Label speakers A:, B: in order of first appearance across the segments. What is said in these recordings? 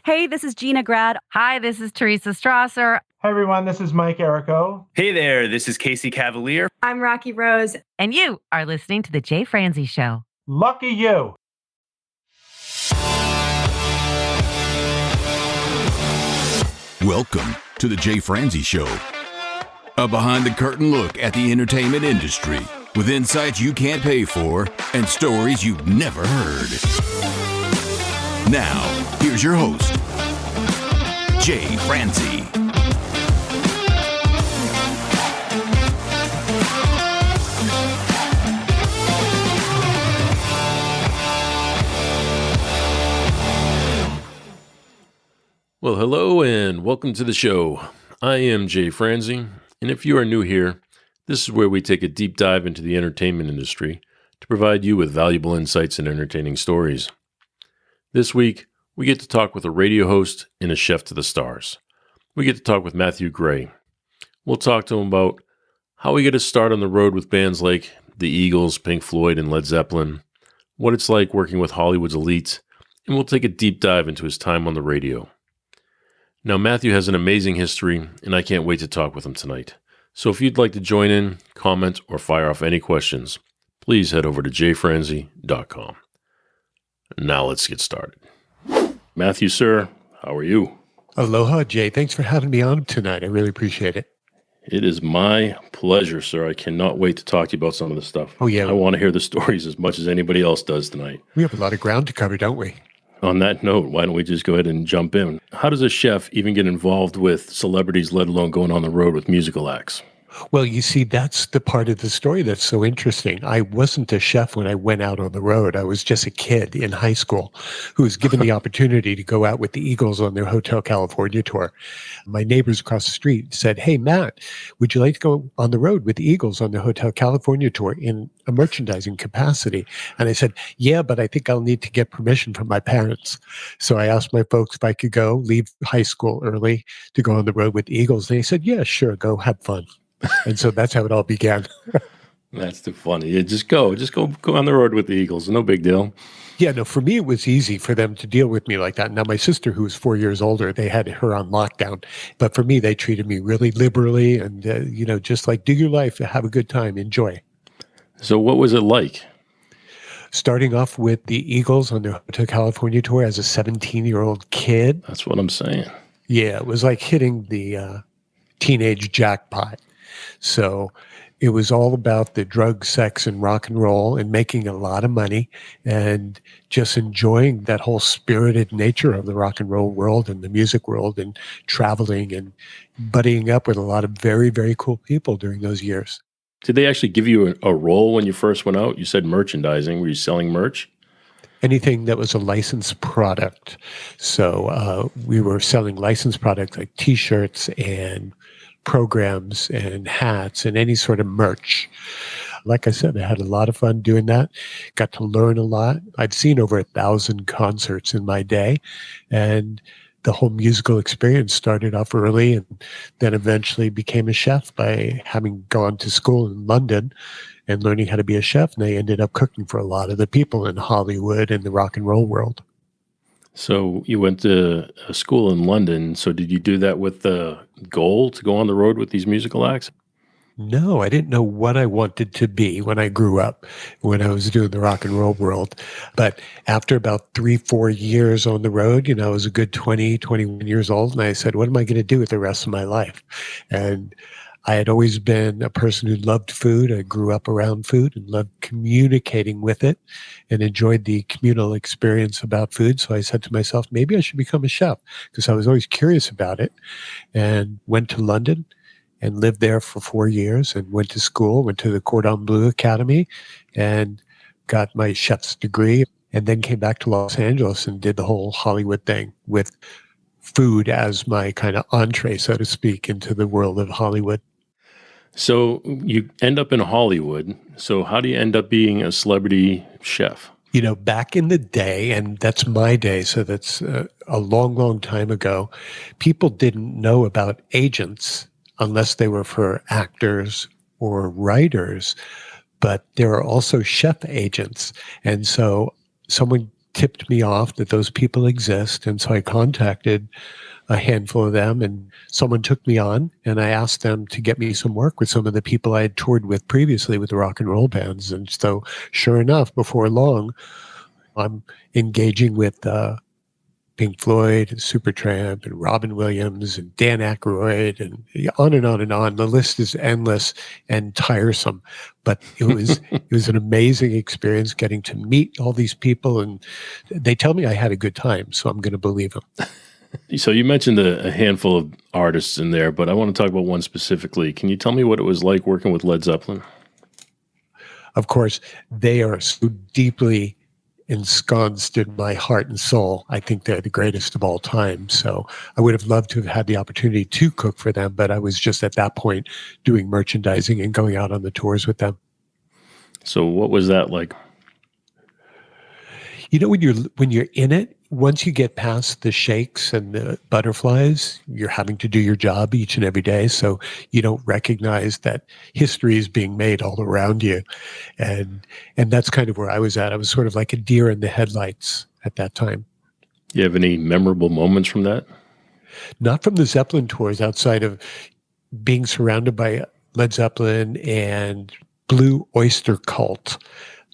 A: Hey, this is Gina Grad.
B: Hi, this is Teresa Strasser.
C: Hi, everyone. This is Mike Errico.
D: Hey there. This is Casey Cavalier.
E: I'm Rocky Rose.
B: And you are listening to The Jay Franze Show.
C: Lucky you.
F: Welcome to The Jay Franze Show. A behind-the-curtain look at the entertainment industry with insights you can't pay for and stories you've never heard. Now, here's your host, Jay Franze.
G: Well, hello and welcome to the show. I am Jay Franze, and if you are new here, this is where we take a deep dive into the entertainment industry to provide you with valuable insights and entertaining stories. This week, we get to talk with a radio host and a chef to the stars. We get to talk with Matthew Gray. We'll talk to him about how he got his start on the road with bands like the Eagles, Pink Floyd, and Led Zeppelin, what it's like working with Hollywood's elites, and we'll take a deep dive into his time on the radio. Now, Matthew has an amazing history, and I can't wait to talk with him tonight. So if you'd like to join in, comment, or fire off any questions, please head over to jayfranze.com. Now let's get started. Matthew, sir, how are you?
H: Aloha, Jay. Thanks for having me on tonight. I really appreciate it.
G: It is my pleasure, sir. I cannot wait to talk to you about some of this stuff.
H: Oh, yeah.
G: I want to hear the stories as much as anybody else does tonight.
H: We have a lot of ground to cover, don't we?
G: On that note, why don't we just go ahead and jump in? How does a chef even get involved with celebrities, let alone going on the road with musical acts?
H: Well, you see, that's the part of the story that's so interesting. I wasn't a chef when I went out on the road. I was just a kid in high school who was given the opportunity to go out with the Eagles on their Hotel California tour. My neighbors across the street said, "Hey, Matt, would you like to go on the road with the Eagles on the Hotel California tour in a merchandising capacity?" And I said, "Yeah, but I think I'll need to get permission from my parents." So I asked my folks if I could go, leave high school early to go on the road with the Eagles. And they said, "Yeah, sure, go have fun." And so that's how it all began.
G: That's too funny. Yeah, just go on the road with the Eagles. No big deal.
H: Yeah, no, for me, it was easy for them to deal with me like that. Now, my sister, who was 4 years older, they had her on lockdown. But for me, they treated me really liberally and, just like, do your life, have a good time, enjoy.
G: So what was it like?
H: Starting off with the Eagles on their Hotel California tour as a 17-year-old kid.
G: That's what I'm saying.
H: Yeah, it was like hitting the teenage jackpot. So it was all about the drug, sex, and rock and roll and making a lot of money and just enjoying that whole spirited nature of the rock and roll world and the music world and traveling and buddying up with a lot of very, very cool people during those years.
G: Did they actually give you a role when you first went out? You said merchandising. Were you selling merch?
H: Anything that was a licensed product. So we were selling licensed products like T-shirts and programs and hats and any sort of merch. Like I said, I had a lot of fun doing that. Got to learn a lot. I'd seen over 1,000 concerts in my day, and the whole musical experience started off early and then eventually became a chef by having gone to school in London and learning how to be a chef. And I ended up cooking for a lot of the people in Hollywood and the rock and roll world.
G: So you went to a school in London. So did you do that with the goal to go on the road with these musical acts?
H: No, I didn't know what I wanted to be when I grew up, when I was doing the rock and roll world. But after about 3-4 years on the road, I was a good 20, 21 years old. And I said, what am I going to do with the rest of my life? And I had always been a person who loved food. I grew up around food and loved communicating with it and enjoyed the communal experience about food. So I said to myself, maybe I should become a chef because I was always curious about it, and went to London and lived there for 4 years and went to school, went to the Cordon Bleu Academy and got my chef's degree, and then came back to Los Angeles and did the whole Hollywood thing with food as my kind of entree, so to speak, into the world of Hollywood.
G: So you end up in Hollywood. So how do you end up being a celebrity chef?
H: Back in the day, and that's my day, so that's a long, long time ago, people didn't know about agents unless they were for actors or writers, but there are also chef agents. And so someone tipped me off that those people exist. And so I contacted a handful of them, and someone took me on, and I asked them to get me some work with some of the people I had toured with previously with the rock and roll bands. And so sure enough, before long, I'm engaging with Pink Floyd and Supertramp and Robin Williams and Dan Aykroyd and on and on and on. The list is endless and tiresome, but it was an amazing experience getting to meet all these people, and they tell me I had a good time, so I'm going to believe them.
G: So you mentioned a handful of artists in there, but I want to talk about one specifically. Can you tell me what it was like working with Led Zeppelin?
H: Of course, they are so deeply ensconced in my heart and soul. I think they're the greatest of all time. So I would have loved to have had the opportunity to cook for them, but I was just at that point doing merchandising and going out on the tours with them.
G: So what was that like?
H: You know, when you're in it, once you get past the shakes and the butterflies, you're having to do your job each and every day. So you don't recognize that history is being made all around you. And that's kind of where I was at. I was sort of like a deer in the headlights at that time.
G: Do you have any memorable moments from that?
H: Not from the Zeppelin tours, outside of being surrounded by Led Zeppelin and Blue Oyster Cult.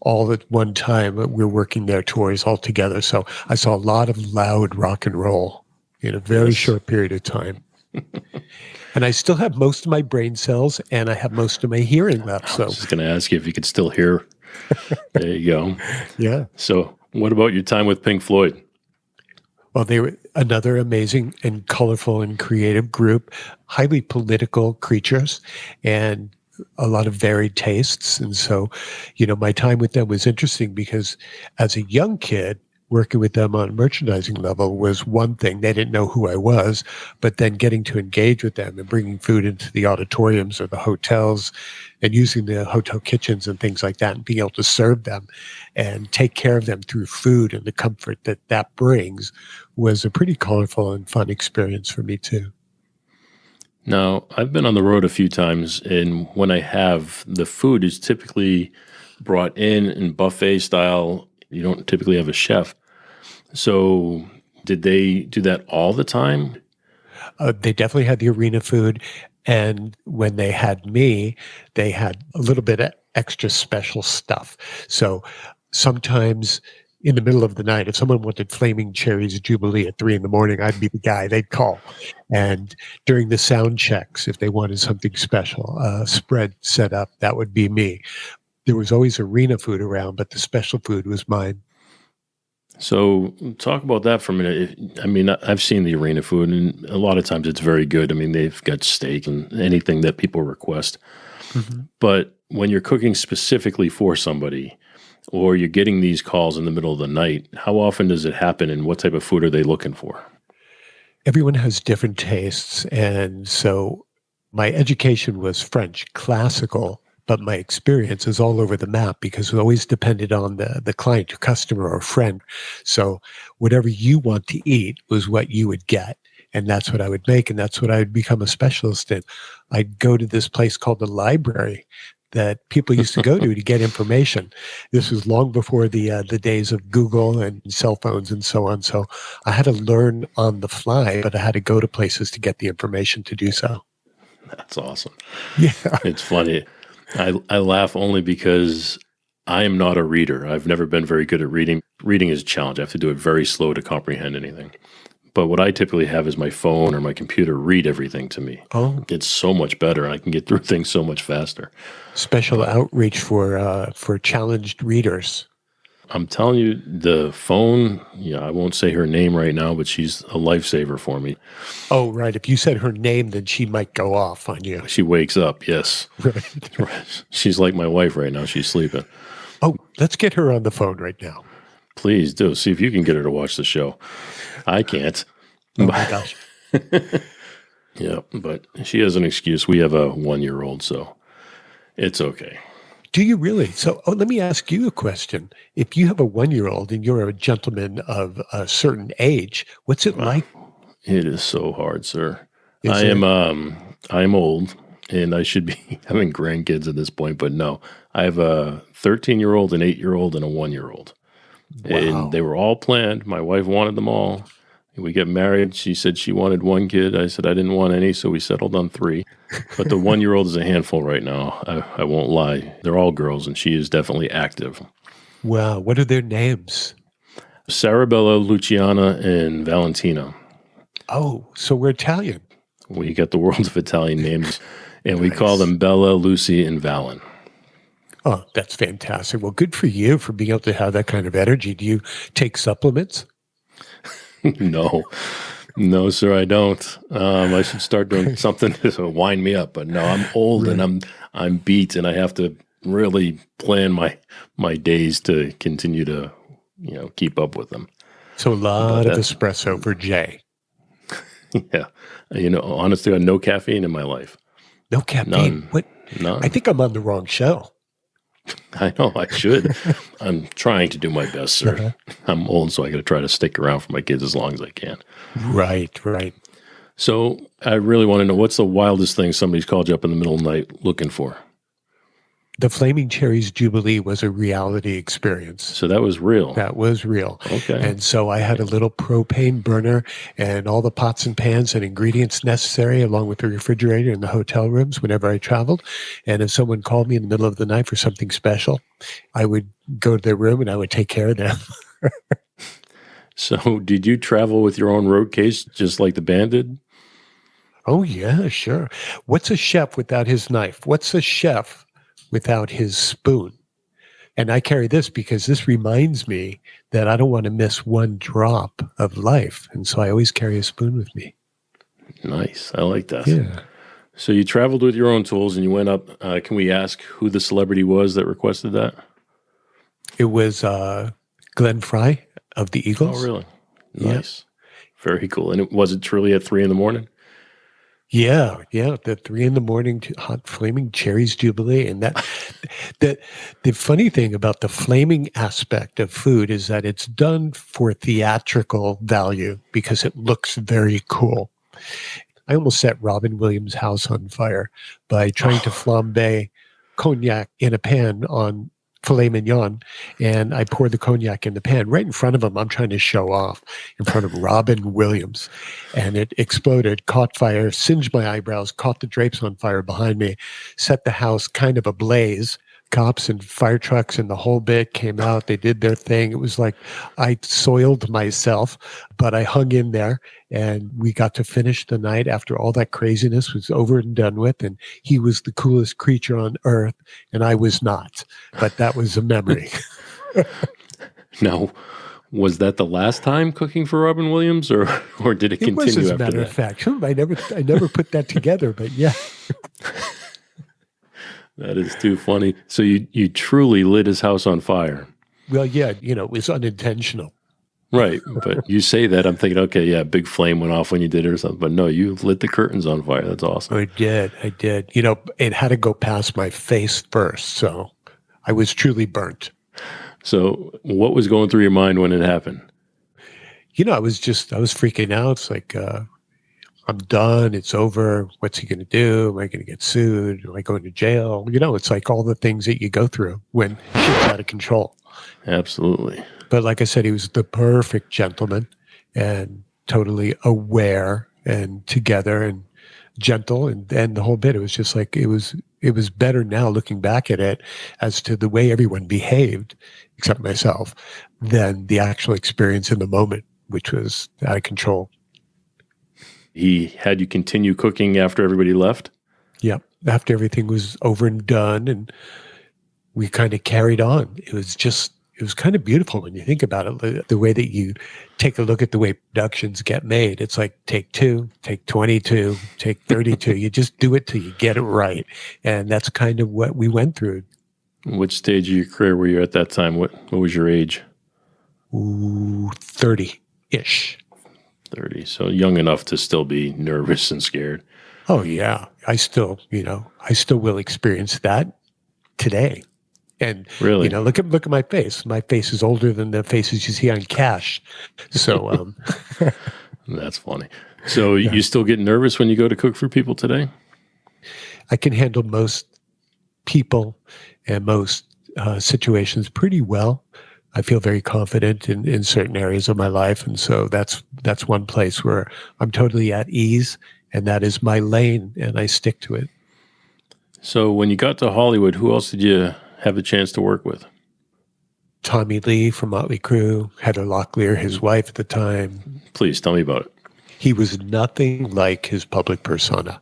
H: All at one time, we're working their tours all together. So I saw a lot of loud rock and roll in a very short period of time. And I still have most of my brain cells, and I have most of my hearing left. So
G: I was just going to ask you if you could still hear. There you go.
H: Yeah.
G: So what about your time with Pink Floyd?
H: Well, they were another amazing and colorful and creative group, highly political creatures, and a lot of varied tastes. And so, you know, my time with them was interesting because as a young kid, working with them on a merchandising level was one thing. They didn't know who I was, but then getting to engage with them and bringing food into the auditoriums or the hotels and using the hotel kitchens and things like that and being able to serve them and take care of them through food and the comfort that that brings was a pretty colorful and fun experience for me too.
G: Now, I've been on the road a few times, and when I have, the food is typically brought in buffet style. You don't typically have a chef. So did they do that all the time?
H: They definitely had the arena food. And when they had me, they had a little bit of extra special stuff. So sometimes in the middle of the night, if someone wanted Flaming Cherries Jubilee at 3 a.m, I'd be the guy they'd call. And during the sound checks, if they wanted something special, spread set up, that would be me. There was always arena food around, but the special food was mine.
G: So talk about that for a minute. I mean, I've seen the arena food, and a lot of times it's very good. I mean, they've got steak and anything that people request. Mm-hmm. But when you're cooking specifically for somebody, or you're getting these calls in the middle of the night, how often does it happen, and what type of food are they looking for?
H: Everyone has different tastes. And so my education was French classical, but my experience is all over the map because it always depended on the client, your customer, or friend. So whatever you want to eat was what you would get. And that's what I would make. And that's what I would become a specialist in. I'd go to this place called the library that people used to go to get information. This was long before the days of Google and cell phones and so on. So I had to learn on the fly, but I had to go to places to get the information to do so.
G: That's awesome.
H: Yeah.
G: It's funny. I laugh only because I am not a reader. I've never been very good at reading. Reading is a challenge. I have to do it very slow to comprehend anything. But what I typically have is my phone or my computer read everything to me.
H: Oh,
G: it's so much better, and I can get through things so much faster.
H: Special outreach for challenged readers.
G: I'm telling you, the phone, I won't say her name right now, but she's a lifesaver for me.
H: Oh, right. If you said her name, then she might go off on you.
G: She wakes up, yes.
H: Right.
G: She's like my wife right now. She's sleeping.
H: Oh, let's get her on the phone right now.
G: Please do. See if you can get her to watch the show. I can't.
H: Oh, my gosh.
G: Yeah, but she has an excuse. We have a 1-year-old, so it's okay.
H: Do you really? So let me ask you a question. If you have a 1-year-old and you're a gentleman of a certain age, what's it like?
G: It is so hard, sir. I am old, and I should be having grandkids at this point, but no. I have a 13-year-old, an 8-year-old, and a 1-year-old. And they were all planned. My wife wanted them all. We got married. She said she wanted one kid. I said I didn't want any, so we settled on 3. But the 1-year-old is a handful right now. I won't lie. They're all girls, and she is definitely active.
H: Wow. What are their names?
G: Sarabella, Luciana, and Valentina.
H: Oh, so we're Italian.
G: We got the world of Italian names, and we
H: Nice.
G: call them Bella, Lucy, and Valen.
H: Oh, that's fantastic. Well, good for you for being able to have that kind of energy. Do you take supplements?
G: No, sir, I don't. I should start doing something to wind me up. But no, I'm old and I'm beat, and I have to really plan my days to continue to keep up with them.
H: So a lot of espresso for Jay.
G: Yeah, honestly, I have no caffeine in my life.
H: No caffeine.
G: None.
H: What?
G: None.
H: I think I'm on the wrong show.
G: I know I should. I'm trying to do my best, sir.
H: Uh-huh.
G: I'm old, so I got to try to stick around for my kids as long as I can.
H: Right.
G: So I really want to know, what's the wildest thing somebody's called you up in the middle of the night looking for?
H: The Flaming Cherries Jubilee was a reality experience.
G: So that was real.
H: That was real.
G: Okay.
H: And so I had a little propane burner and all the pots and pans and ingredients necessary, along with the refrigerator in the hotel rooms whenever I traveled. And if someone called me in the middle of the night for something special, I would go to their room and I would take care of them.
G: So did you travel with your own road case just like the band did?
H: Oh, yeah, sure. What's a chef without his knife? What's a chef without his spoon? And I carry this because this reminds me that I don't want to miss one drop of life. And so I always carry a spoon with me.
G: Nice. I like that.
H: Yeah.
G: So you traveled with your own tools and you went up. Can we ask who the celebrity was that requested that?
H: It was Glenn Fry of the Eagles.
G: Oh, really? Nice. Yeah. Very cool. And was it truly at 3 a.m?
H: Yeah. The 3 a.m. hot Flaming Cherries Jubilee. And the funny thing about the flaming aspect of food is that it's done for theatrical value because it looks very cool. I almost set Robin Williams' house on fire by trying to flambe cognac in a pan on filet mignon, and I poured the cognac in the pan right in front of him. I'm trying to show off in front of Robin Williams, and it exploded, caught fire, singed my eyebrows, caught the drapes on fire behind me, set the house kind of ablaze. Cops and fire trucks and the whole bit came out. They did their thing. It was like I soiled myself, but I hung in there, and we got to finish the night after all that craziness was over and done with. And he was the coolest creature on earth, and I was not. But that was a memory.
G: Now, was that the last time cooking for Robin Williams, or did it continue
H: was, as a
G: after
H: matter
G: that?
H: of fact. I never put that together, but yeah.
G: That is too funny. So you truly lit his house on fire.
H: Well, yeah, it was unintentional.
G: Right. But you say that, I'm thinking, okay, yeah, big flame went off when you did it or something. But no, you lit the curtains on fire. That's awesome.
H: I did. It had to go past my face first. So I was truly burnt.
G: So what was going through your mind when it happened?
H: I was freaking out. It's like, I'm done. It's over. What's he going to do? Am I going to get sued? Am I going to jail? It's like all the things that you go through when shit's out of control.
G: Absolutely.
H: But like I said, he was the perfect gentleman and totally aware and together and gentle and the whole bit. It was just like, it was better now looking back at it as to the way everyone behaved, except myself, than the actual experience in the moment, which was out of control.
G: He had you continue cooking after everybody left?
H: Yeah. After everything was over and done, and we kind of carried on. It was kind of beautiful when you think about it, the way that you take a look at the way productions get made. It's like take 2, take 22, take 32. You just do it till you get it right. And that's kind of what we went through.
G: Which stage of your career were you at that time? What was your age?
H: 30-ish.
G: 30. So young enough to still be nervous and scared.
H: Oh yeah. I still will experience that today. And
G: really,
H: look at my face. My face is older than the faces you see on Cash. So
G: that's funny. So you still get nervous when you go to cook for people today?
H: I can handle most people and most situations pretty well, I feel very confident in certain areas of my life. And so that's one place where I'm totally at ease, and that is my lane, and I stick to it.
G: So when you got to Hollywood, who else did you have the chance to work with?
H: Tommy Lee from Motley Crue, Heather Locklear, his wife at the time.
G: Please tell me about it.
H: He was nothing like his public persona.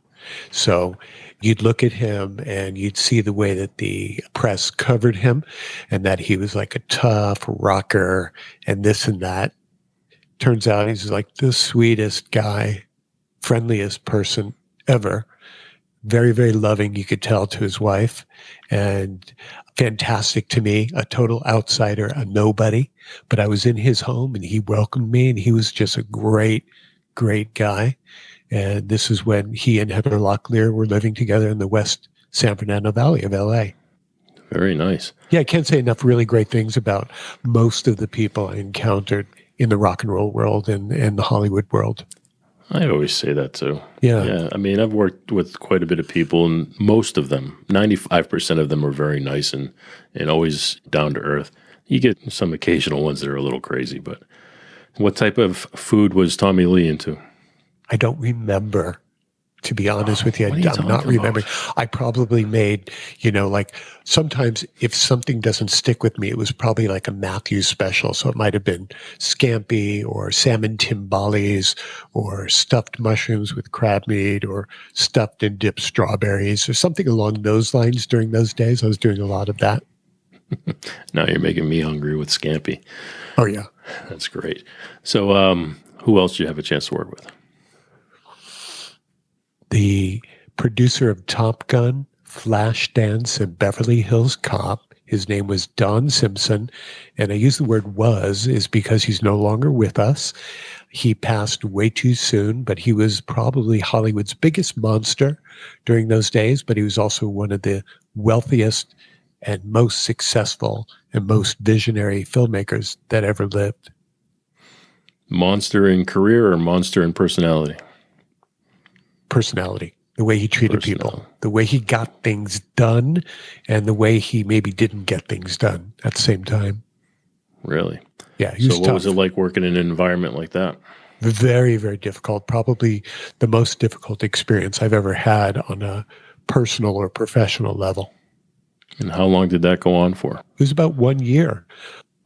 H: So you'd look at him and you'd see the way that the press covered him, and that he was like a tough rocker and this and that. Turns out he's like the sweetest guy, friendliest person ever. Very, very loving, you could tell, to his wife, and fantastic to me, a total outsider, a nobody. But I was in his home and he welcomed me, and he was just a great, great guy. And this is when he and Heather Locklear were living together in the West San Fernando Valley of LA.
G: Very nice.
H: Yeah, I can't say enough really great things about most of the people I encountered in the rock and roll world and the Hollywood world.
G: I always say that too.
H: Yeah.
G: I mean, I've worked with quite a bit of people, and most of them, 95% of them, are very nice and always down to earth. You get some occasional ones that are a little crazy, but what type of food was Tommy Lee into?
H: I don't remember, to be honest with you.
G: What are you
H: I'm not
G: talking
H: remembering. I probably made, like sometimes if something doesn't stick with me, it was probably like a Matthews special. So it might have been scampi or salmon timbales or stuffed mushrooms with crab meat or stuffed and dipped strawberries or something along those lines during those days. I was doing a lot of that.
G: Now you're making me hungry with scampi.
H: Oh, yeah.
G: That's great. So who else do you have a chance to work with?
H: The producer of Top Gun, Flashdance, and Beverly Hills Cop. His name was Don Simpson, and I use the word was is because he's no longer with us. He passed way too soon, but he was probably Hollywood's biggest monster during those days, but he was also one of the wealthiest and most successful and most visionary filmmakers that ever lived.
G: Monster in career or monster in personality?
H: Personality, the way he treated people, the way he got things done, and the way he maybe didn't get things done at the same time.
G: Really?
H: Yeah. He was
G: so what
H: tough.
G: was it like working in an environment like that?
H: Very, very difficult. Probably the most difficult experience I've ever had on a personal or professional level.
G: And how long did that go on for?
H: It was about 1 year.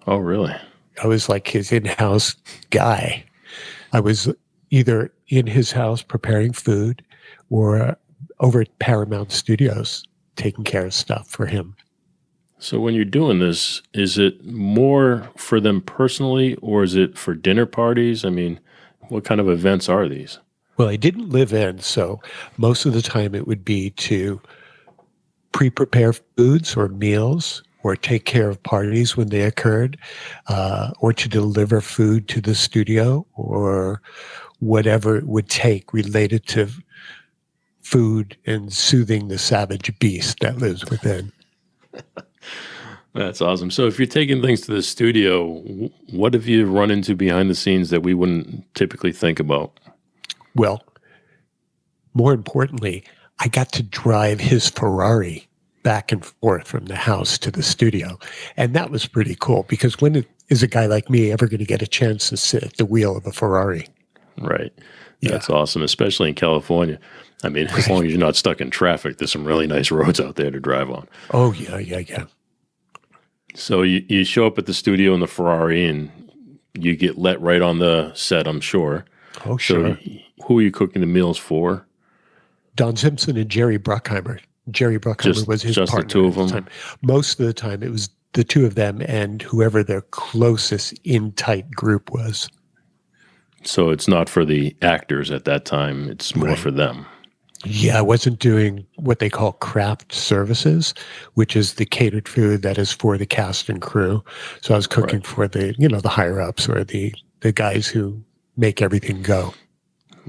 G: Oh, really?
H: I was like his in-house guy. I was either in his house preparing food or over at Paramount Studios taking care of stuff for him.
G: So when you're doing this, is it more for them personally or is it for dinner parties? I mean, what kind of events are these?
H: Well, I didn't live in, so most of the time it would be to pre-prepare foods or meals or take care of parties when they occurred, or to deliver food to the studio or whatever it would take related to food and soothing the savage beast that lives within.
G: That's awesome. So if you're taking things to the studio, what have you run into behind the scenes that we wouldn't typically think about?
H: Well, more importantly, I got to drive his Ferrari back and forth from the house to the studio. And that was pretty cool because when is a guy like me ever going to get a chance to sit at the wheel of a Ferrari?
G: Right. That's awesome, especially in California. I mean, as long as you're not stuck in traffic, there's some really nice roads out there to drive on.
H: Oh, yeah.
G: So you show up at the studio in the Ferrari and you get let right on the set, I'm sure.
H: Oh, sure.
G: So who are you cooking the meals for?
H: Don Simpson and Jerry Bruckheimer. Jerry Bruckheimer was his partner.
G: Just the two of them?
H: Time. Most of the time, it was the two of them and whoever their closest in-tight group was.
G: So it's not for the actors at that time. It's more for them.
H: Yeah, I wasn't doing what they call craft services, which is the catered food that is for the cast and crew. So I was cooking for the, the higher ups or the guys who make everything go.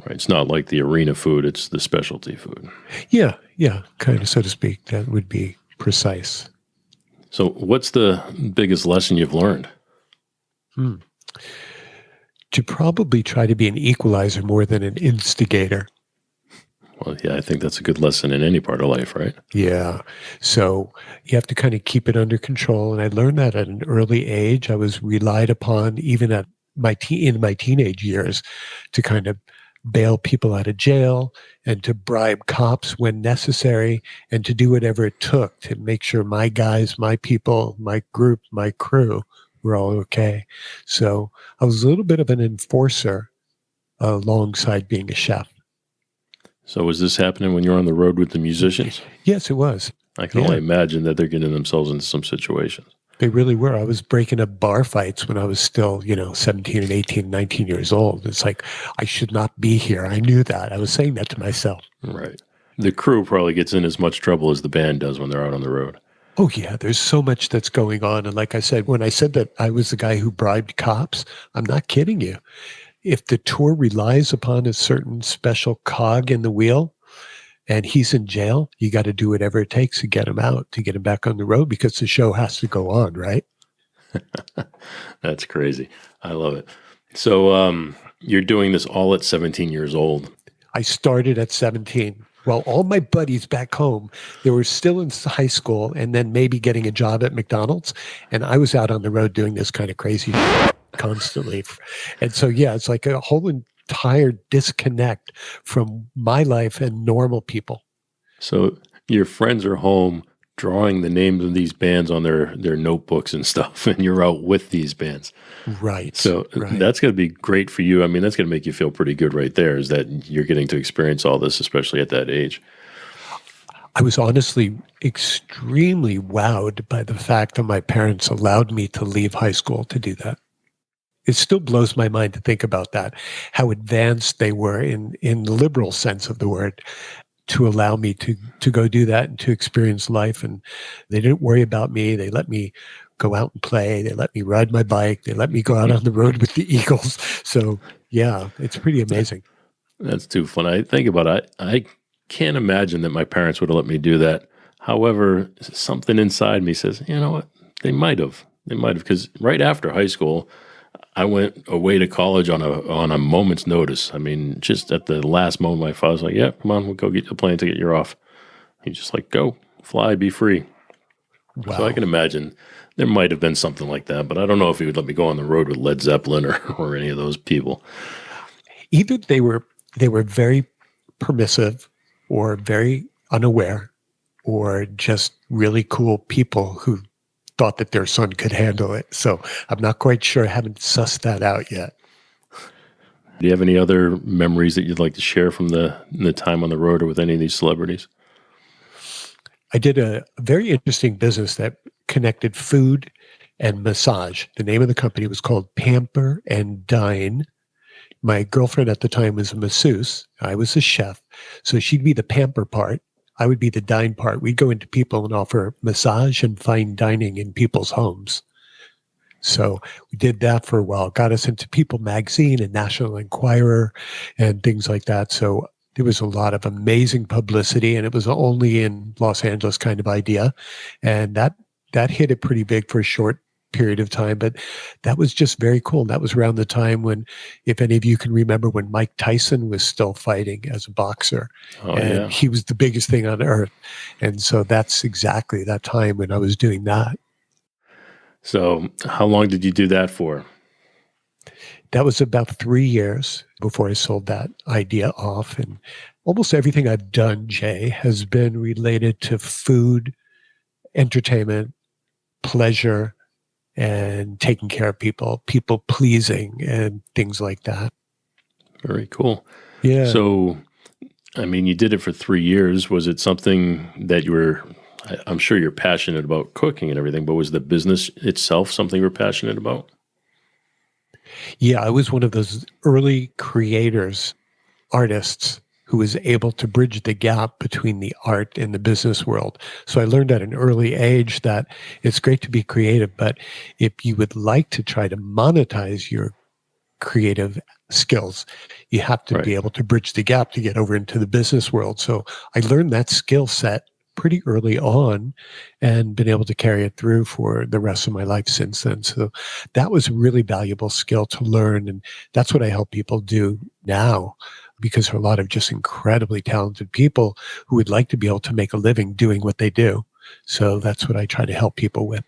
G: Right. It's not like the arena food. It's the specialty food.
H: Yeah, kind of, so to speak. That would be precise.
G: So what's the biggest lesson you've learned?
H: To probably try to be an equalizer more than an instigator.
G: Well, yeah, I think that's a good lesson in any part of life, right?
H: Yeah. So you have to kind of keep it under control. And I learned that at an early age. I was relied upon even at in my teenage years to kind of bail people out of jail and to bribe cops when necessary and to do whatever it took to make sure my guys, my people, my group, my crew were all okay. So I was a little bit of an enforcer alongside being a chef.
G: So was this happening when you were on the road with the musicians?
H: Yes, it was.
G: I can only imagine that they're getting themselves into some situations.
H: They really were. I was breaking up bar fights when I was still, 17 and 18, 19 years old. It's like, I should not be here. I knew that. I was saying that to myself.
G: Right. The crew probably gets in as much trouble as the band does when they're out on the road.
H: Oh, yeah. There's so much that's going on. And like I said, when I said that I was the guy who bribed cops, I'm not kidding you. If the tour relies upon a certain special cog in the wheel and he's in jail, you got to do whatever it takes to get him out, to get him back on the road because the show has to go on, right?
G: That's crazy. I love it. So you're doing this all at 17 years old.
H: I started at 17. Well, all my buddies back home, they were still in high school and then maybe getting a job at McDonald's. And I was out on the road doing this kind of crazy constantly. And so, yeah, it's like a whole entire disconnect from my life and normal people.
G: So your friends are home drawing the names of these bands on their notebooks and stuff, and you're out with these bands.
H: Right.
G: So that's going to be great for you. I mean, that's going to make you feel pretty good right there, is that you're getting to experience all this, especially at that age.
H: I was honestly extremely wowed by the fact that my parents allowed me to leave high school to do that. It still blows my mind to think about that, how advanced they were in the liberal sense of the word to allow me to go do that and to experience life. And they didn't worry about me. They let me go out and play. They let me ride my bike. They let me go out on the road with the Eagles. So, yeah, it's pretty amazing.
G: That's too fun. I think about it. I can't imagine that my parents would have let me do that. However, something inside me says, you know what? They might have. Because right after high school, I went away to college on a moment's notice. I mean, just at the last moment, my father's like, yeah, come on, we'll go get a plane ticket. You're off. He's just like, go, fly, be free. Wow. So I can imagine there might have been something like that, but I don't know if he would let me go on the road with Led Zeppelin or any of those people.
H: Either they were very permissive or very unaware or just really cool people who thought that their son could handle it. So I'm not quite sure. I haven't sussed that out yet.
G: Do you have any other memories that you'd like to share from the time on the road or with any of these celebrities?
H: I did a very interesting business that connected food and massage. The name of the company was called Pamper and Dine. My girlfriend at the time was a masseuse. I was a chef. So she'd be the pamper part. I would be the dine part. We'd go into people and offer massage and fine dining in people's homes. So we did that for a while. Got us into People Magazine and National Enquirer and things like that. So there was a lot of amazing publicity, and it was only in Los Angeles kind of idea. And that hit it pretty big for a short period of time, but that was just very cool. That was around the time when, if any of you can remember, when Mike Tyson was still fighting as a boxer, and he was the biggest thing on earth. And so that's exactly that time when I was doing that.
G: So how long did you do that for?
H: That was about 3 years before I sold that idea off. And almost everything I've done, Jay, has been related to food, entertainment, pleasure, and taking care of people pleasing, and things like that.
G: Very cool.
H: Yeah.
G: So, I mean, you did it for 3 years. Was it something that I'm sure you're passionate about cooking and everything, but was the business itself something you were passionate about?
H: Yeah, I was one of those early creators, artists, who was able to bridge the gap between the art and the business world. So I learned at an early age that it's great to be creative, but if you would like to try to monetize your creative skills, you have to be able to bridge the gap to get over into the business world. So I learned that skill set pretty early on and been able to carry it through for the rest of my life since then. So that was a really valuable skill to learn. And that's what I help people do now. because there are a lot of just incredibly talented people who would like to be able to make a living doing what they do. So that's what I try to help people with.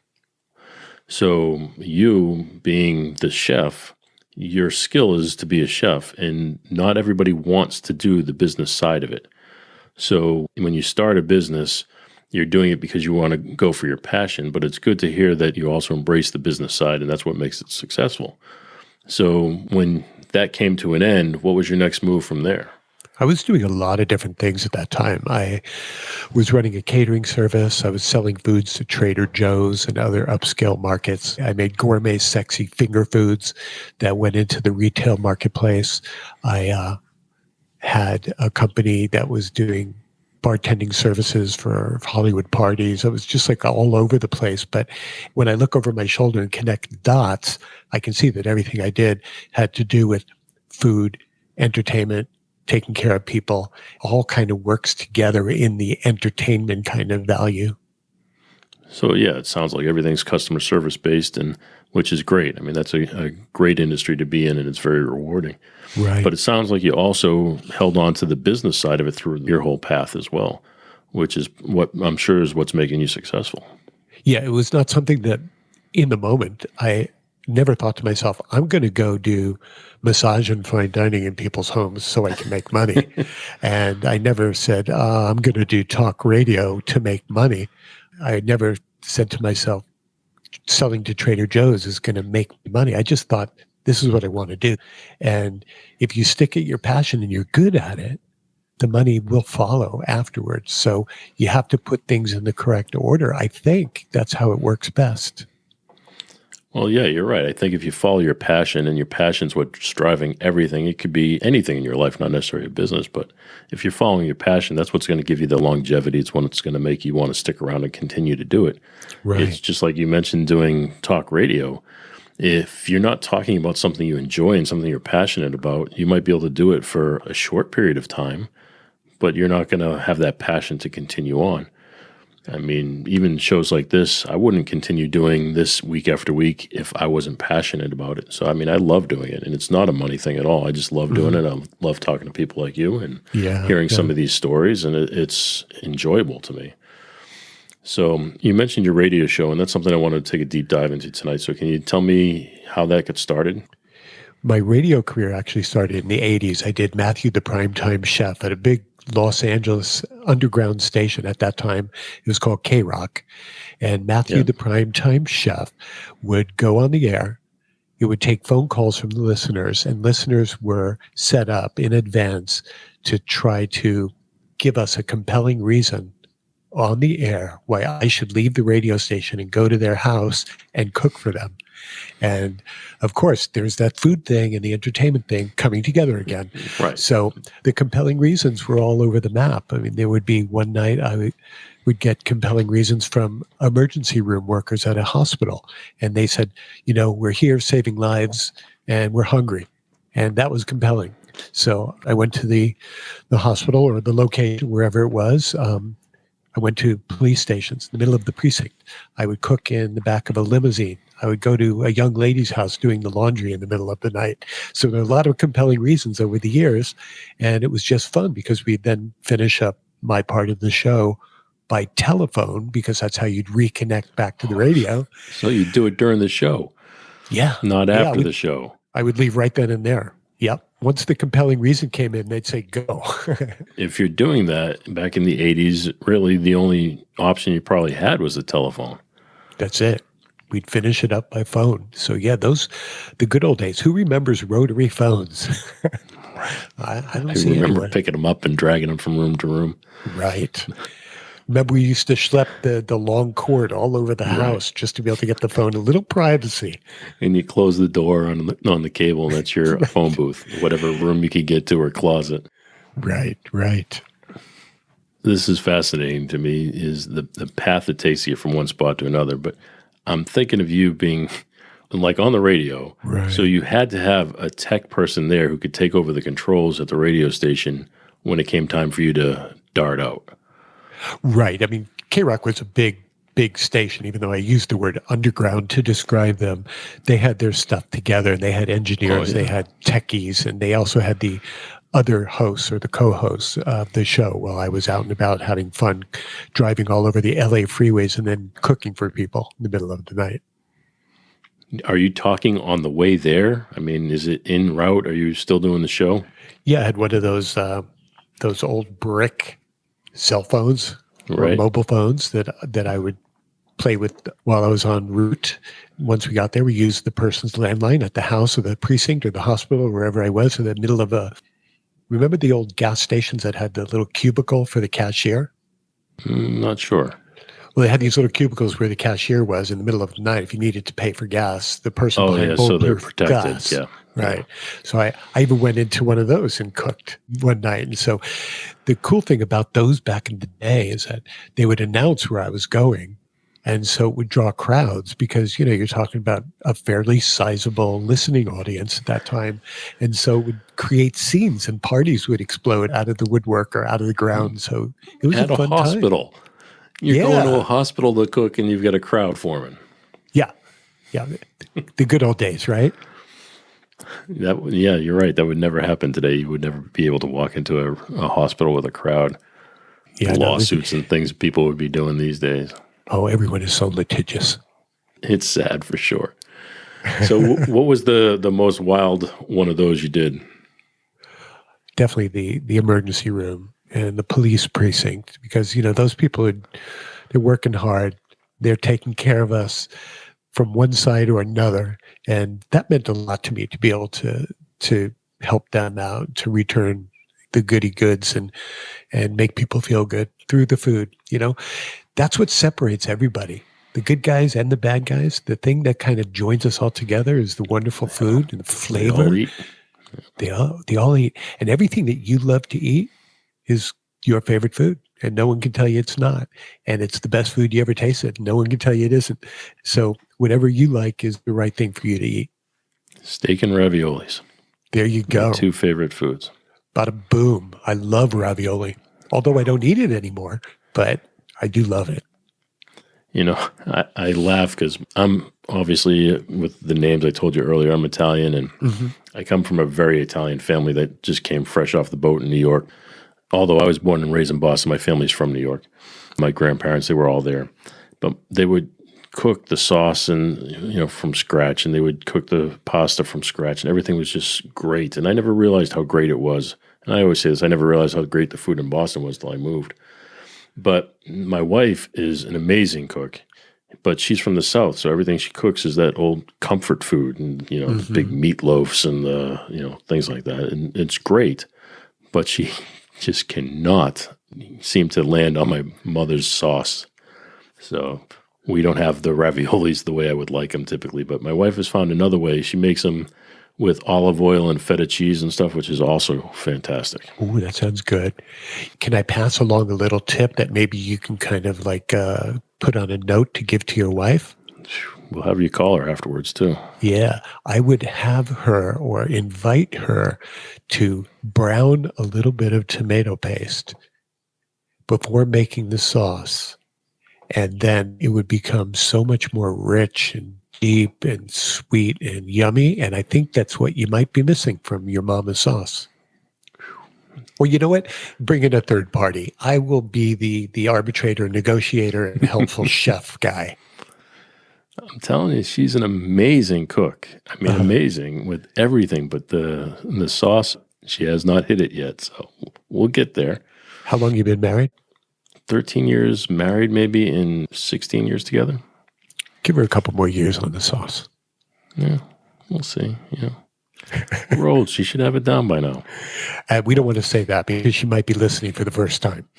G: So you being the chef, your skill is to be a chef, and not everybody wants to do the business side of it. So when you start a business, you're doing it because you want to go for your passion, but it's good to hear that you also embrace the business side, and that's what makes it successful. So when that came to an end, what was your next move from there?
H: I was doing a lot of different things at that time. I was running a catering service. I was selling foods to Trader Joe's and other upscale markets. I made gourmet, sexy finger foods that went into the retail marketplace. I had a company that was doing bartending services for Hollywood parties. I was just like all over the place. But when I look over my shoulder and connect dots, I can see that everything I did had to do with food, entertainment, taking care of people, all kind of works together in the entertainment kind of value.
G: So yeah, it sounds like everything's customer service based, and which is great. I mean, that's a great industry to be in, and it's very rewarding.
H: Right.
G: But it sounds like you also held on to the business side of it through your whole path as well, which is what I'm sure is what's making you successful.
H: Yeah, it was not something that in the moment I never thought to myself, I'm going to go do massage and fine dining in people's homes so I can make money. And I never said, I'm going to do talk radio to make money. I never said to myself, selling to Trader Joe's is going to make me money. I just thought, this is what I want to do. And if you stick at your passion and you're good at it, the money will follow afterwards. So you have to put things in the correct order. I think that's how it works best.
G: Well, yeah, you're right. I think if you follow your passion, and your passion's what's driving everything, it could be anything in your life, not necessarily a business, but if you're following your passion, that's what's going to give you the longevity. It's what's going to make you want to stick around and continue to do it.
H: Right.
G: It's just like you mentioned doing talk radio. If you're not talking about something you enjoy and something you're passionate about, you might be able to do it for a short period of time, but you're not going to have that passion to continue on. I mean, even shows like this, I wouldn't continue doing this week after week if I wasn't passionate about it. So, I mean, I love doing it, and it's not a money thing at all. I just love doing it. I love talking to people like you and hearing some of these stories, and it's enjoyable to me. So you mentioned your radio show, and that's something I wanted to take a deep dive into tonight. So can you tell me how that got started?
H: My radio career actually started in the 80s. I did Matthew the Primetime Chef at a big Los Angeles underground station at that time. It was called K-Rock. And Matthew the Primetime Chef would go on the air. It would take phone calls from the listeners, and listeners were set up in advance to try to give us a compelling reason on the air why I should leave the radio station and go to their house and cook for them. And of course, there's that food thing and the entertainment thing coming together again.
G: Right.
H: So the compelling reasons were all over the map. I mean, there would be one night I would get compelling reasons from emergency room workers at a hospital. And they said, we're here saving lives and we're hungry. And that was compelling. So I went to the hospital or the location, wherever it was. I went to police stations in the middle of the precinct. I would cook in the back of a limousine. I would go to a young lady's house doing the laundry in the middle of the night. So there are a lot of compelling reasons over the years. And it was just fun because we'd then finish up my part of the show by telephone, because that's how you'd reconnect back to the radio.
G: So you do it during the show.
H: Yeah.
G: Not after the show.
H: I would leave right then and there. Yep. Once the compelling reason came in, they'd say, go.
G: If you're doing that back in the 80s, really the only option you probably had was the telephone.
H: That's it. We'd finish it up by phone. So yeah, the good old days. Who remembers rotary phones? I don't see
G: remember
H: anyone.
G: picking them up and dragging them from room to room.
H: Right. Remember, we used to schlep the long cord all over the house just to be able to get the phone. A little privacy.
G: And you close the door on the cable, and that's your phone booth, whatever room you could get to or closet.
H: Right, right.
G: This is fascinating to me, is the path that takes you from one spot to another. But I'm thinking of you being like on the radio.
H: Right.
G: So you had to have a tech person there who could take over the controls at the radio station when it came time for you to dart out.
H: Right. I mean, K-Rock was a big station, even though I used the word underground to describe them. They had their stuff together. They had engineers, they had techies, and they also had the other hosts or the co-hosts of the show while I was out and about having fun driving all over the LA freeways and then cooking for people in the middle of the night.
G: Are you talking on the way there? I mean, is it en route? Are you still doing the show?
H: Yeah, I had one of those old brick cell phones or mobile phones that I would play with while I was en route. Once we got there, we used the person's landline at the house or the precinct or the hospital or wherever I was in the middle of remember the old gas stations that had the little cubicle for the cashier?
G: Not sure.
H: Well, they had these little cubicles where the cashier was in the middle of the night. If you needed to pay for gas, the person behind
G: so they're
H: bulletproof
G: protected.
H: gas.
G: Yeah.
H: Right. So I even went into one of those and cooked one night. And so the cool thing about those back in the day is that they would announce where I was going. And so it would draw crowds because, you're talking about a fairly sizable listening audience at that time. And so it would create scenes and parties would explode out of the woodwork or out of the ground. So it was
G: At
H: a fun
G: hospital.
H: time.
G: You're going to a hospital to cook and you've got a crowd forming.
H: Yeah. Yeah. The good old days, right?
G: Yeah, you're right. That would never happen today. You would never be able to walk into a hospital with a crowd.
H: Yeah,
G: lawsuits and things people would be doing these days.
H: Oh, everyone is so litigious.
G: It's sad for sure. So what was the most wild one of those you did?
H: Definitely the emergency room and the police precinct, because, those people, they're working hard. They're taking care of us from one side or another. And that meant a lot to me to be able to help them out, to return the goody goods and make people feel good through the food. That's what separates everybody. The good guys and the bad guys. The thing that kind of joins us all together is the wonderful food and the flavor.
G: They all eat.
H: They all eat. And everything that you love to eat is your favorite food. And no one can tell you it's not. And it's the best food you ever tasted. No one can tell you it isn't. So whatever you like is the right thing for you to eat.
G: Steak and raviolis.
H: There you go.
G: My two favorite foods.
H: Bada boom. I love ravioli. Although I don't eat it anymore, but I do love it.
G: I laugh because I'm obviously, with the names I told you earlier, I'm Italian, and I come from a very Italian family that just came fresh off the boat in New York. Although I was born and raised in Boston, my family's from New York. My grandparents, they were all there. But they would cook the sauce and from scratch, and they would cook the pasta from scratch, and everything was just great. And I never realized how great it was. And I always say this, I never realized how great the food in Boston was till I moved. But my wife is an amazing cook, but she's from the South, so everything she cooks is that old comfort food, and the big meatloafs and the things like that, and it's great. But she just cannot seem to land on my mother's sauce. So we don't have the raviolis the way I would like them typically. But my wife has found another way. She makes them with olive oil and feta cheese and stuff, which is also fantastic.
H: Ooh, that sounds good. Can I pass along a little tip that maybe you can kind of put on a note to give to your wife?
G: We'll have you call her afterwards too.
H: Yeah, I would have her or invite her to brown a little bit of tomato paste before making the sauce. And then it would become so much more rich and deep and sweet and yummy. And I think that's what you might be missing from your mama's sauce. Or you know what? Bring in a third party. I will be the arbitrator, negotiator, and helpful chef guy.
G: I'm telling you, she's an amazing cook. I mean, amazing with everything, but the sauce, she has not hit it yet. So we'll get there.
H: How long you been married?
G: 13 years married, maybe, and 16 years together.
H: Give her a couple more years on the sauce.
G: Yeah, we'll see. We're old. She should have it down by now.
H: We don't want to say that because she might be listening for the first time.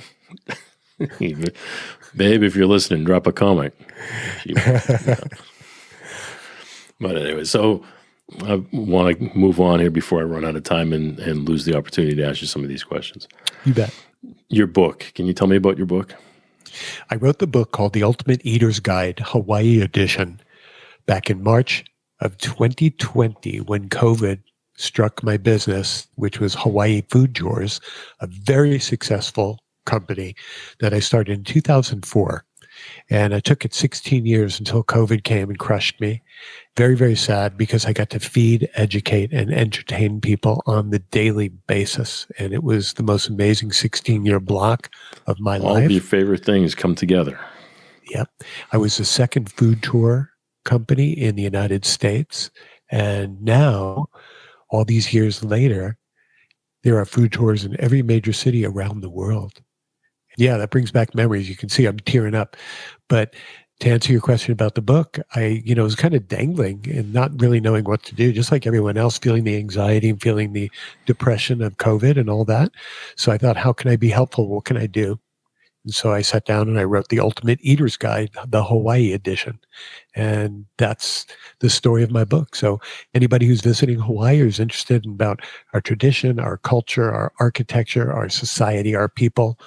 G: Babe, if you're listening, drop a comment. But anyway, so I want to move on here before I run out of time and lose the opportunity to ask you some of these questions.
H: You bet.
G: Your book. Can you tell me about your book?
H: I wrote the book called The Ultimate Eater's Guide, Hawaii Edition, back in March of 2020 when COVID struck my business, which was Hawaii Food Drawers, a very successful company that I started in 2004. And I took it 16 years until COVID came and crushed me. Very, very sad because I got to feed, educate, and entertain people on the daily basis. And it was the most amazing 16-year block of my
G: All
H: life.
G: of your favorite things come together.
H: Yep. I was the second food tour company in the United States. And now, all these years later, there are food tours in every major city around the world. Yeah, that brings back memories. You can see I'm tearing up. But to answer your question about the book, I, was kind of dangling and not really knowing what to do, just like everyone else, feeling the anxiety and feeling the depression of COVID and all that. So I thought, how can I be helpful? What can I do? And so I sat down and I wrote the Ultimate Eater's Guide, the Hawaii edition. And that's the story of my book. So anybody who's visiting Hawaii or is interested in about our tradition, our culture, our architecture, our society, our people,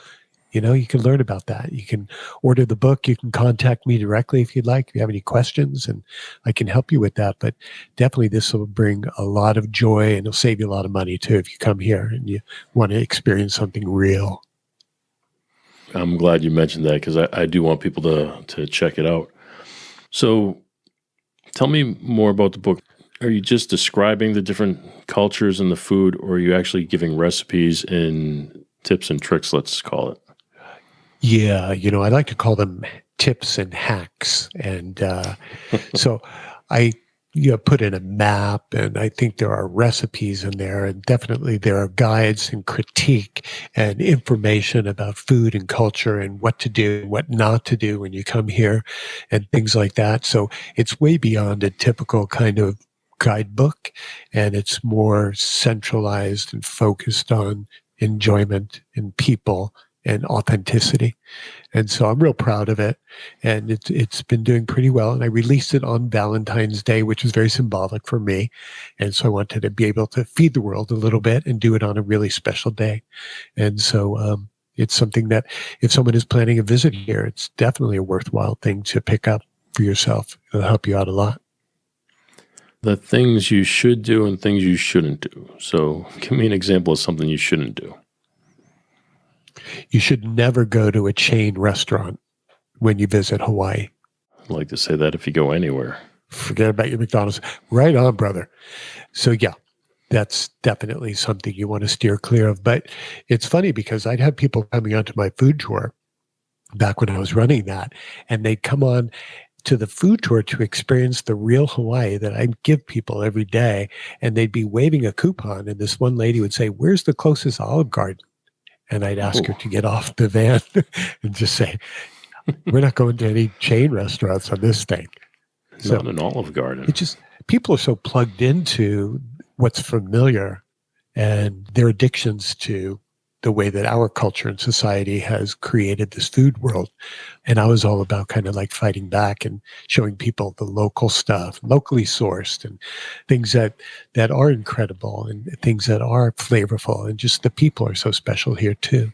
H: you can learn about that. You can order the book. You can contact me directly if you'd like, if you have any questions, and I can help you with that. But definitely this will bring a lot of joy and it'll save you a lot of money too if you come here and you want to experience something real.
G: I'm glad you mentioned that because I do want people to check it out. So tell me more about the book. Are you just describing the different cultures and the food, or are you actually giving recipes and tips and tricks, let's call it?
H: Yeah, I like to call them tips and hacks. And so I put in a map, and I think there are recipes in there, and definitely there are guides and critique and information about food and culture and what to do, what not to do when you come here and things like that. So it's way beyond a typical kind of guidebook, and it's more centralized and focused on enjoyment and people and authenticity. And so I'm real proud of it. And it's been doing pretty well. And I released it on Valentine's Day, which was very symbolic for me. And so I wanted to be able to feed the world a little bit and do it on a really special day. And so it's something that if someone is planning a visit here, it's definitely a worthwhile thing to pick up for yourself. It'll help you out a lot.
G: The things you should do and things you shouldn't do. So give me an example of something you shouldn't do.
H: You should never go to a chain restaurant when you visit Hawaii.
G: I'd like to say that if you go anywhere.
H: Forget about your McDonald's. Right on, brother. So yeah, that's definitely something you want to steer clear of. But it's funny because I'd have people coming onto my food tour back when I was running that, and they'd come on to the food tour to experience the real Hawaii that I give people every day. And they'd be waving a coupon. And this one lady would say, "Where's the closest Olive Garden?" And I'd ask her to get off the van and just say, "We're not going to any chain restaurants on this thing."
G: Not an Olive Garden.
H: It just, people are so plugged into what's familiar and their addictions to the way that our culture and society has created this food world. And I was all about kind of like fighting back and showing people the local stuff, locally sourced, and things that are incredible and things that are flavorful. And just the people are so special here too.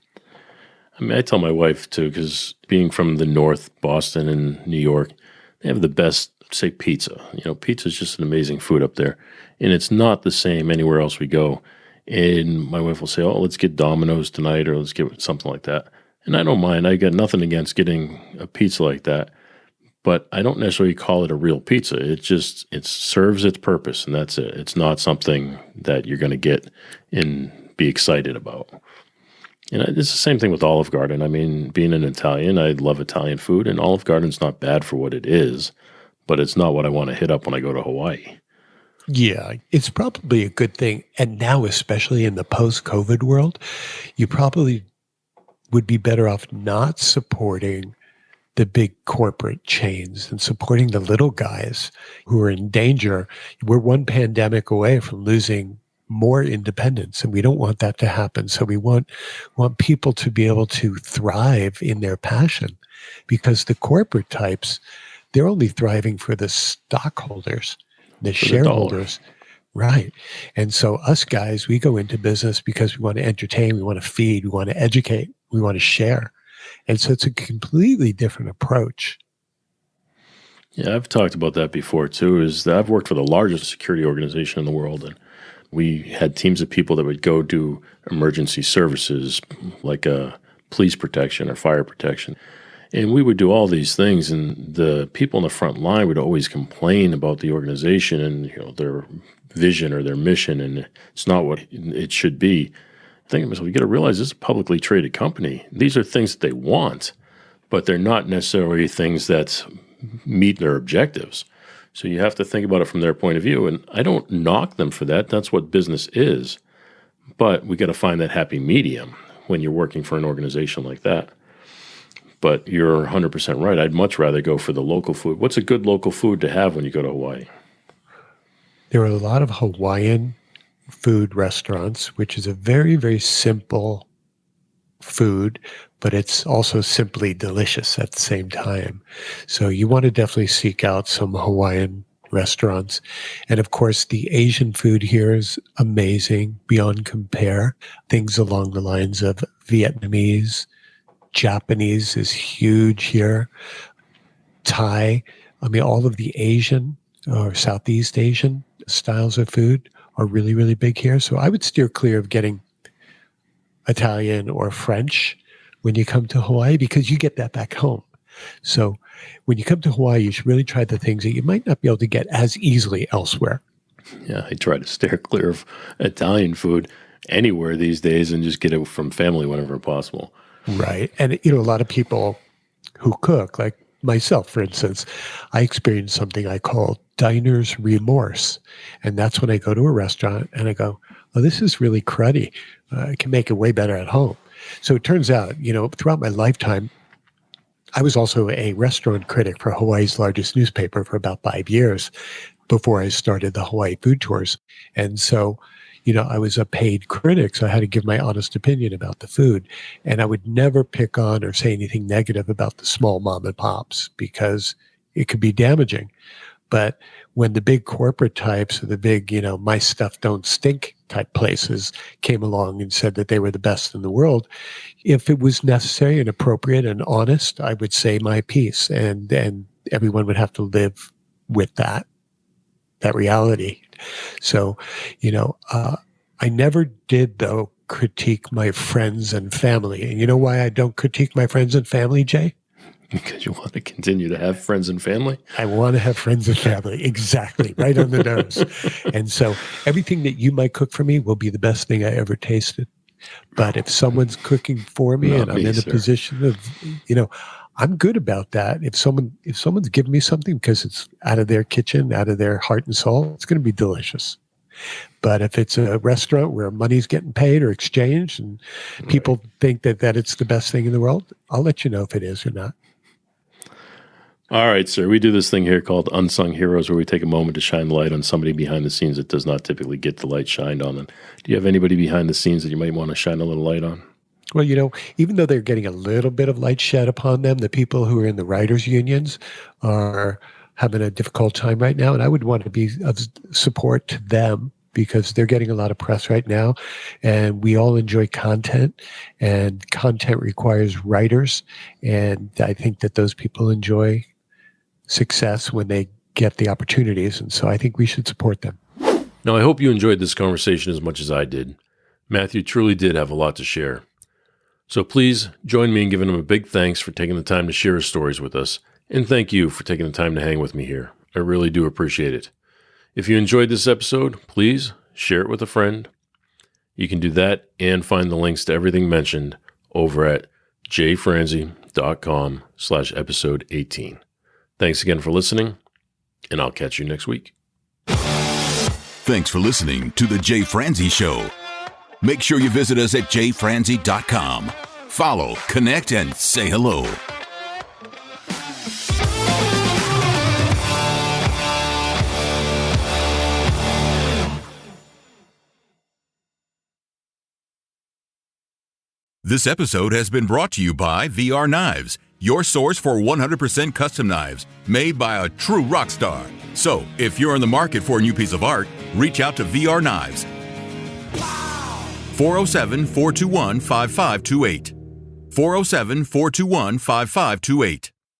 G: I mean, I tell my wife too, because being from the North, Boston and New York, they have the best, say, pizza. Pizza is just an amazing food up there. And it's not the same anywhere else we go. And my wife will say, "Oh, let's get Domino's tonight," or "Let's get something like that." And I don't mind. I got nothing against getting a pizza like that. But I don't necessarily call it a real pizza. It serves its purpose, and that's it. It's not something that you're going to get and be excited about. And it's the same thing with Olive Garden. I mean, being an Italian, I love Italian food, and Olive Garden's not bad for what it is, but it's not what I want to hit up when I go to Hawaii.
H: Yeah, it's probably a good thing. And now, especially in the post-COVID world, you probably would be better off not supporting the big corporate chains and supporting the little guys who are in danger. We're one pandemic away from losing more independence, and we don't want that to happen. So we want people to be able to thrive in their passion, because the corporate types, they're only thriving for the stockholders, the shareholders. Right. And so us guys, we go into business because we want to entertain, we want to feed, we want to educate, we want to share. And so it's a completely different approach.
G: Yeah, I've talked about that before too, is that I've worked for the largest security organization in the world, and we had teams of people that would go do emergency services like police protection or fire protection. And we would do all these things, and the people on the front line would always complain about the organization and their vision or their mission, and it's not what it should be. Thinking to myself, you got to realize this is a publicly traded company. These are things that they want, but they're not necessarily things that meet their objectives. So you have to think about it from their point of view. And I don't knock them for that. That's what business is. But we got to find that happy medium when you're working for an organization like that. But you're 100% right. I'd much rather go for the local food. What's a good local food to have when you go to Hawaii?
H: There are a lot of Hawaiian food restaurants, which is a very, very simple food, but it's also simply delicious at the same time. So you want to definitely seek out some Hawaiian restaurants. And of course, the Asian food here is amazing, beyond compare. Things along the lines of Vietnamese, Japanese is huge here. Thai, all of the Asian or Southeast Asian styles of food are really, really big here. So I would steer clear of getting Italian or French when you come to Hawaii, because you get that back home. So when you come to Hawaii, you should really try the things that you might not be able to get as easily elsewhere.
G: Yeah, I try to steer clear of Italian food anywhere these days and just get it from family whenever possible.
H: Right. And, a lot of people who cook, like myself, for instance, I experienced something I call diner's remorse. And that's when I go to a restaurant and I go, oh, this is really cruddy. I can make it way better at home. So it turns out, throughout my lifetime, I was also a restaurant critic for Hawaii's largest newspaper for about 5 years before I started the Hawaii food tours. And so, I was a paid critic, so I had to give my honest opinion about the food. And I would never pick on or say anything negative about the small mom and pops because it could be damaging. But when the big corporate types or the big, my stuff don't stink type places came along and said that they were the best in the world, if it was necessary and appropriate and honest, I would say my piece, and everyone would have to live with that reality. So, I never did, though, critique my friends and family. And you know why I don't critique my friends and family, Jay?
G: Because you want to continue to have friends and family?
H: I want to have friends and family. Exactly. Right on the nose. And so everything that you might cook for me will be the best thing I ever tasted. But if someone's cooking for me and I'm in a position of, I'm good about that. If someone's giving me something because it's out of their kitchen, out of their heart and soul, it's going to be delicious. But if it's a restaurant where money's getting paid or exchanged and people think that it's the best thing in the world, I'll let you know if it is or not.
G: All right, sir. We do this thing here called Unsung Heroes, where we take a moment to shine light on somebody behind the scenes that does not typically get the light shined on them. Do you have anybody behind the scenes that you might want to shine a little light on?
H: Well, even though they're getting a little bit of light shed upon them, the people who are in the writers' unions are having a difficult time right now. And I would want to be of support to them because they're getting a lot of press right now. And we all enjoy content, and content requires writers. And I think that those people enjoy success when they get the opportunities. And so I think we should support them.
G: Now, I hope you enjoyed this conversation as much as I did. Matthew truly did have a lot to share. So please join me in giving him a big thanks for taking the time to share his stories with us. And thank you for taking the time to hang with me here. I really do appreciate it. If you enjoyed this episode, please share it with a friend. You can do that and find the links to everything mentioned over at jfranze.com/episode 18. Thanks again for listening, and I'll catch you next week.
F: Thanks for listening to The Jay Franze Show. Make sure you visit us at jfranze.com. Follow, connect, and say hello. This episode has been brought to you by VR Knives, your source for 100% custom knives made by a true rock star. So, if you're in the market for a new piece of art, reach out to VR Knives. 407-421-5528. 407-421-5528.